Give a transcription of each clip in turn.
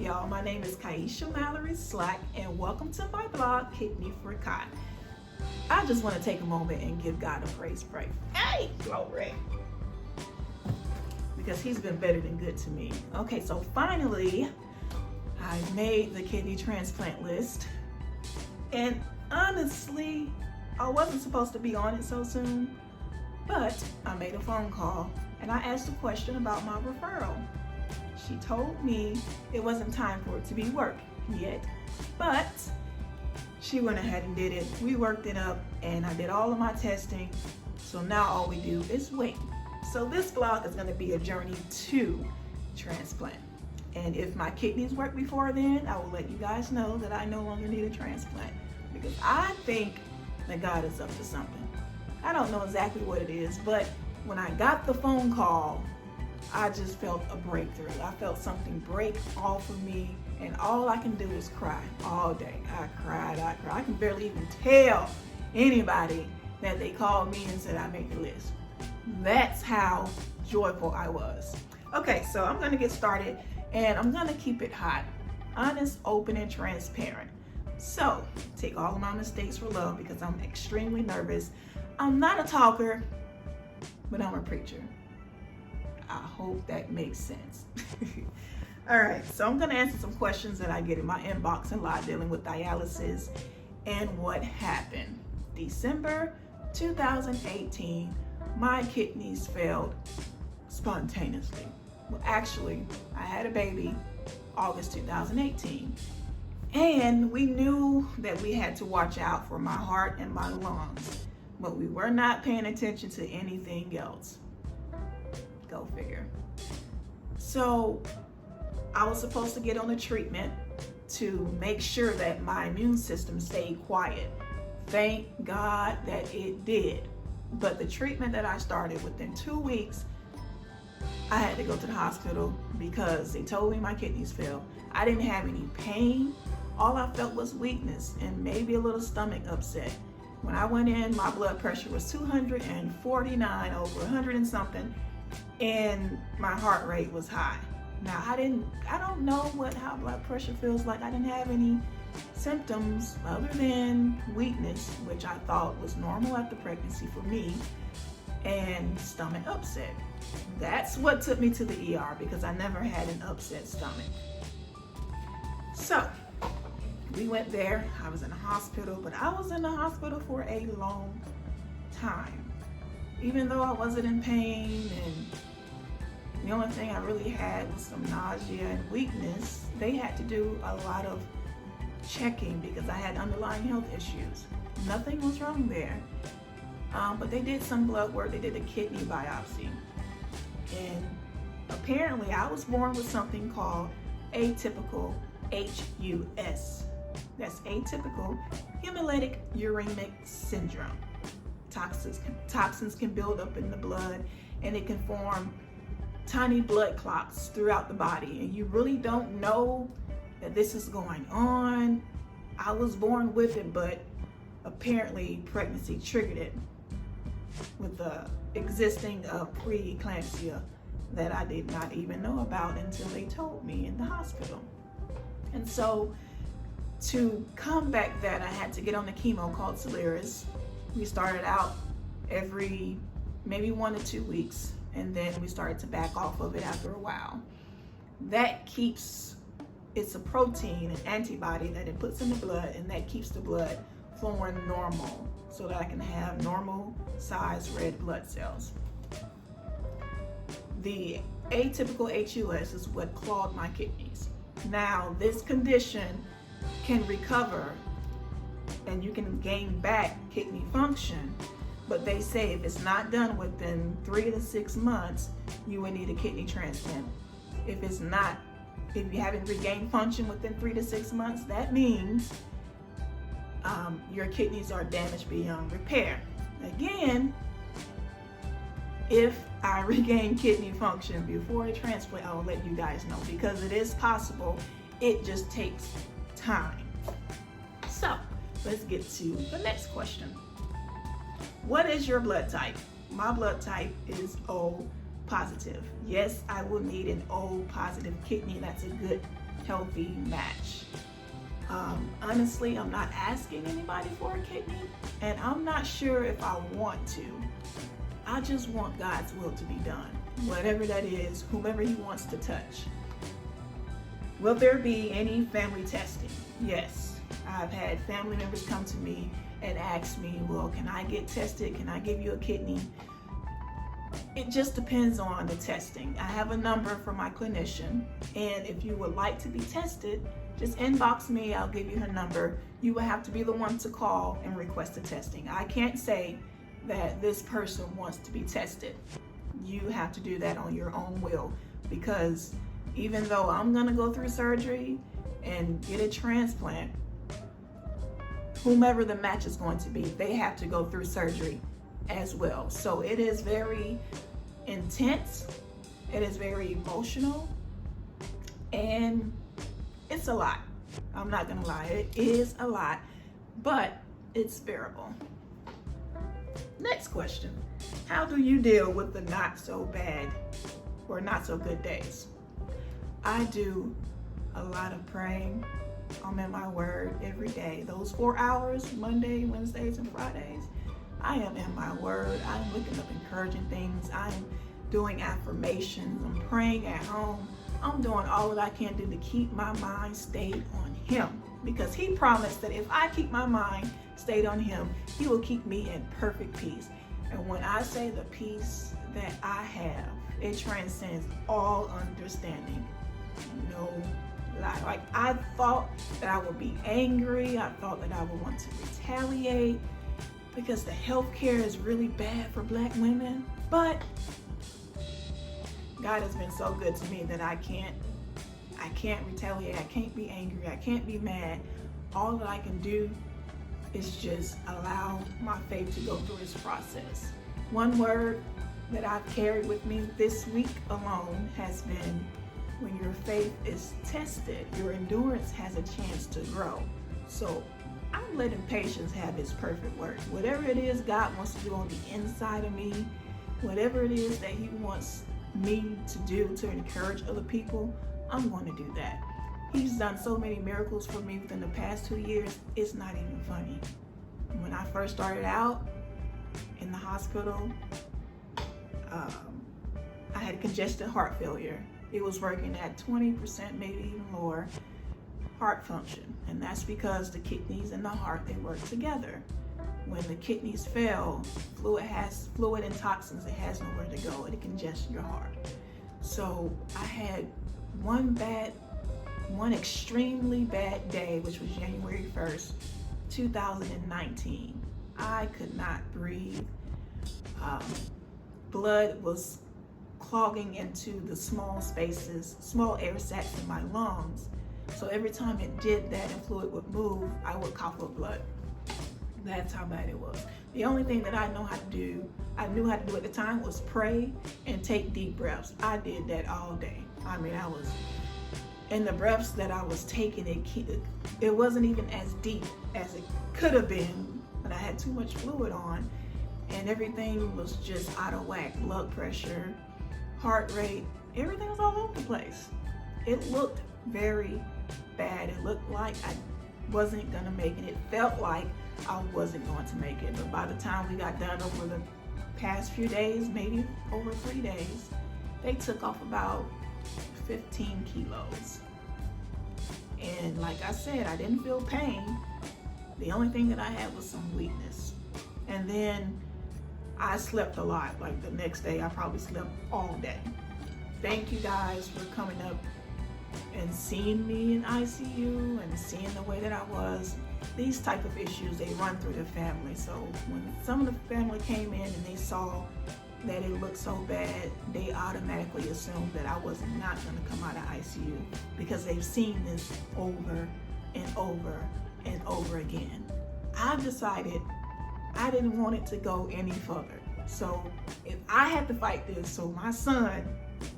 y'all? My name is Kaisha Mallory Slack, and welcome to my blog, Kidney for God. I just want to take a moment and give God a praise break. Hey, glory! Because he's been better than good to me. Okay, so finally, I made the kidney transplant list. And honestly, I wasn't supposed to be on it so soon, but I made a phone call and I asked a question about my referral. She told me it wasn't time for it to be worked yet, but she went ahead and did it. We worked it up and I did all of my testing. So now all we do is wait. So this vlog is gonna be a journey to transplant. And if my kidneys work before then, I will let you guys know that I no longer need a transplant, because I think that God is up to something. I don't know exactly what it is, but when I got the phone call, I just felt a breakthrough. I felt something break off of me, and all I can do is cry all day. I cried. I can barely even tell anybody that they called me and said I made the list. That's how joyful I was. Okay, so I'm gonna get started, and I'm gonna keep it hot, honest, open, and transparent. So take all of my mistakes for love, because I'm extremely nervous. I'm not a talker, but I'm a preacher. I hope that makes sense. All right, so I'm gonna answer some questions that I get in my inbox a lot dealing with dialysis and what happened. December 2018, my kidneys failed spontaneously. Well, actually, I had a baby August 2018, and we knew that we had to watch out for my heart and my lungs, but we were not paying attention to anything else. Go figure. So I was supposed to get on a treatment to make sure that my immune system stayed quiet. Thank God that it did. But the treatment that I started, within 2 weeks, I had to go to the hospital because they told me my kidneys failed. I didn't have any pain. All I felt was weakness and maybe a little stomach upset. When I went in, my blood pressure was 249 over 100 and something, and my heart rate was high. Now I don't know how blood pressure feels like. I didn't have any symptoms other than weakness, which I thought was normal after pregnancy for me, and stomach upset. That's what took me to the ER, because I never had an upset stomach. So we went there. I was in the hospital, but I was in the hospital for a long time. Even though I wasn't in pain, and the only thing I really had was some nausea and weakness, they had to do a lot of checking because I had underlying health issues. Nothing was wrong there. But they did some blood work. They did a kidney biopsy. And apparently I was born with something called atypical HUS. That's atypical hemolytic uremic syndrome. Toxins can build up in the blood, and it can form tiny blood clots throughout the body, and you really don't know that this is going on. I was born with it, but apparently pregnancy triggered it with the existing preeclampsia that I did not even know about until they told me in the hospital. And so to combat that, I had to get on the chemo called Solaris. We started out every maybe 1 to 2 weeks, and then we started to back off of it after a while. That keeps, it's a protein, an antibody that it puts in the blood, and that keeps the blood flowing normal so that I can have normal size red blood cells. The atypical HUS is what clogged my kidneys. Now, this condition can recover and you can gain back kidney function, but they say if it's not done within 3 to 6 months, you will need a kidney transplant. If you haven't regained function within 3 to 6 months, that means your kidneys are damaged beyond repair. Again, if I regain kidney function before a transplant, I will let you guys know, because it is possible. It just takes time. So let's get to the next question. What is your blood type? My blood type is O positive. Yes, I will need an O positive kidney. That's a good healthy match. Honestly, I'm not asking anybody for a kidney, and I'm not sure if I want to. I just want God's will to be done, whatever that is, whomever he wants to touch. Will there be any family testing? Yes. I've had family members come to me and ask me, well, can I get tested? Can I give you a kidney? It just depends on the testing. I have a number for my clinician, and if you would like to be tested, just inbox me. I'll give you her number. You will have to be the one to call and request the testing. I can't say that this person wants to be tested. You have to do that on your own will, because even though I'm gonna go through surgery and get a transplant, whomever the match is going to be, they have to go through surgery as well. So it is very intense, it is very emotional, and it's a lot. I'm not gonna lie, it is a lot, but it's bearable. Next question. How do you deal with the not so bad or not so good days? I do a lot of praying. I'm in my word every day. Those 4 hours, Monday, Wednesdays, and Fridays, I am in my word. I'm looking up encouraging things. I'm doing affirmations. I'm praying at home. I'm doing all that I can do to keep my mind stayed on him, because he promised that if I keep my mind stayed on him, he will keep me in perfect peace. And when I say the peace that I have, it transcends all understanding. No lie. Like, I thought that I would be angry. I thought that I would want to retaliate because the healthcare is really bad for Black women. But God has been so good to me that I can't retaliate. I can't be angry. I can't be mad. All that I can do is just allow my faith to go through its process. One word that I've carried with me this week alone has been, when your faith is tested, your endurance has a chance to grow. So I'm letting patience have its perfect work. Whatever it is God wants to do on the inside of me, whatever it is that he wants me to do to encourage other people, I'm going to do that. He's done so many miracles for me within the past 2 years, it's not even funny. When I first started out in the hospital, I had congested heart failure. It was working at 20%, maybe even lower, heart function. And that's because the kidneys and the heart, they work together. When the kidneys fail, fluid and toxins, it has nowhere to go. It congests your heart. So I had one extremely bad day, which was January 1st, 2019. I could not breathe. Blood was clogging into the small air sacs in my lungs. So every time it did that and fluid would move, I would cough up blood. That's how bad it was. The only thing that I knew how to do at the time, was pray and take deep breaths. I did that all day. I mean, and the breaths that I was taking, it wasn't even as deep as it could have been, but I had too much fluid on, and everything was just out of whack. Blood pressure, heart rate, everything was all over the place. It looked very bad. It looked like I wasn't gonna make it. It felt like I wasn't going to make it. But by the time we got done over the past few days, maybe over 3 days, they took off about 15 kilos. And like I said, I didn't feel pain. The only thing that I had was some weakness. And then I slept a lot. Like the next day, I probably slept all day. Thank you guys for coming up and seeing me in ICU and seeing the way that I was. These type of issues, they run through the family. So when some of the family came in and they saw that it looked so bad, they automatically assumed that I was not going to come out of ICU, because they've seen this over and over and over again. I decided I didn't want it to go any further. So if I had to fight this so my son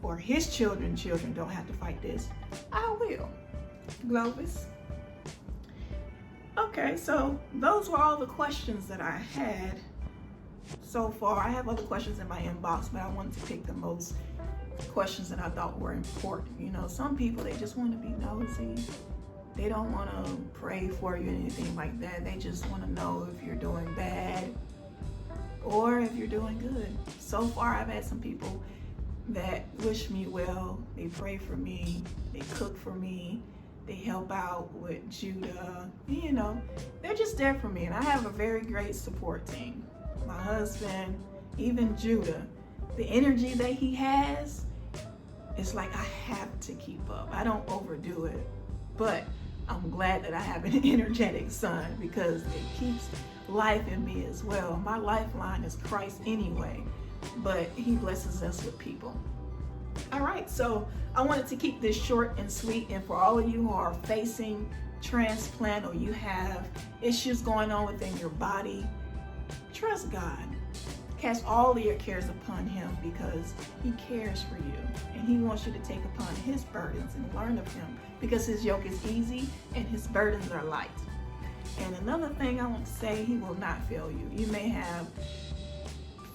or his children don't have to fight this, I will. Globus. Okay, so those were all the questions that I had so far. I have other questions in my inbox, but I wanted to pick the most questions that I thought were important. You know, some people, they just want to be nosy. They don't want to pray for you or anything like that. They just want to know if you're doing bad or if you're doing good. So far, I've had some people that wish me well. They pray for me. They cook for me. They help out with Judah. You know, they're just there for me. And I have a very great support team. My husband, even Judah, the energy that he has, it's like I have to keep up. I don't overdo it. But I'm glad that I have an energetic son because it keeps life in me as well. My lifeline is Christ anyway, but he blesses us with people. All right, so I wanted to keep this short and sweet. And for all of you who are facing transplant or you have issues going on within your body, trust God. Cast all of your cares upon him because he cares for you and he wants you to take upon his burdens and learn of him because his yoke is easy and his burdens are light. And another thing I want to say, he will not fail you. You may have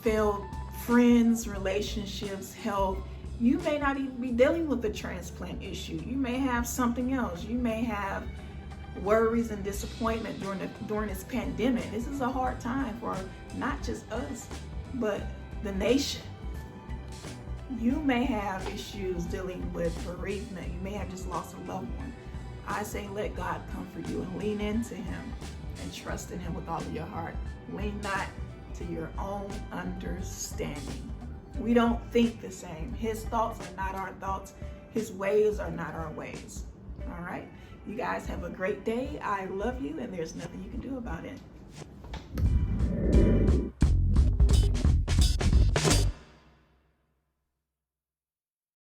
failed friends, relationships, health. You may not even be dealing with the transplant issue. You may have something else. You may have worries and disappointment during this pandemic. This is a hard time for not just us, but the nation. You may have issues dealing with bereavement. You may have just lost a loved one. I say let God comfort you and lean into him and trust in him with all of your heart. Lean not to your own understanding. We don't think the same. His thoughts are not our thoughts. His ways are not our ways. All right? You guys have a great day. I love you, and there's nothing you can do about it.